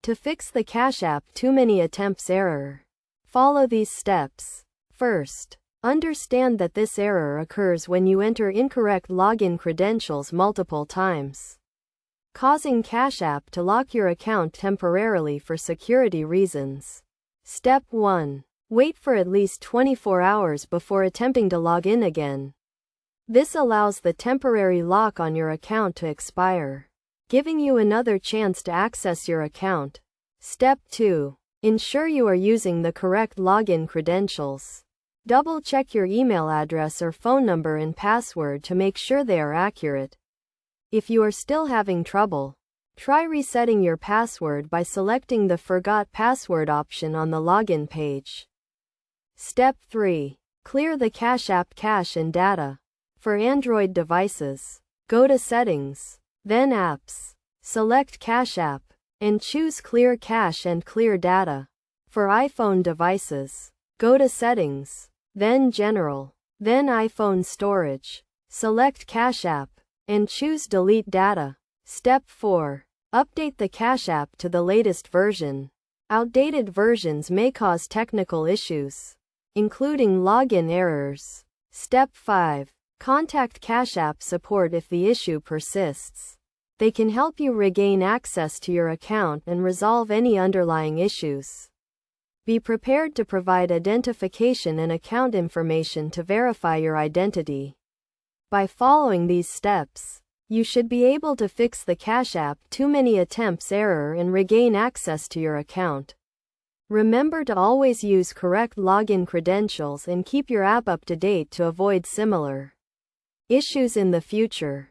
To fix the Cash App Too Many Attempts error, follow these steps. First, understand that this error occurs when you enter incorrect login credentials multiple times, causing Cash App to lock your account temporarily for security reasons. Step 1. Wait for at least 24 hours before attempting to log in again. This allows the temporary lock on your account to expire, giving you another chance to access your account. Step 2. Ensure you are using the correct login credentials. Double-check your email address or phone number and password to make sure they are accurate. If you are still having trouble, try resetting your password by selecting the Forgot Password option on the login page. Step 3. Clear the Cash App cache and data. For Android devices, go to Settings, then Apps. Select Cash App, and choose Clear Cache and Clear Data. For iPhone devices, go to Settings, then General, then iPhone Storage. Select Cash App, and choose Delete Data. Step 4. Update the Cash App to the latest version. Outdated versions may cause technical issues, including login errors. Step 5. Contact Cash App support if the issue persists. They can help you regain access to your account and resolve any underlying issues. Be prepared to provide identification and account information to verify your identity. By following these steps, you should be able to fix the Cash App Too Many Attempts error and regain access to your account. Remember to always use correct login credentials and keep your app up to date to avoid similar issues in the future.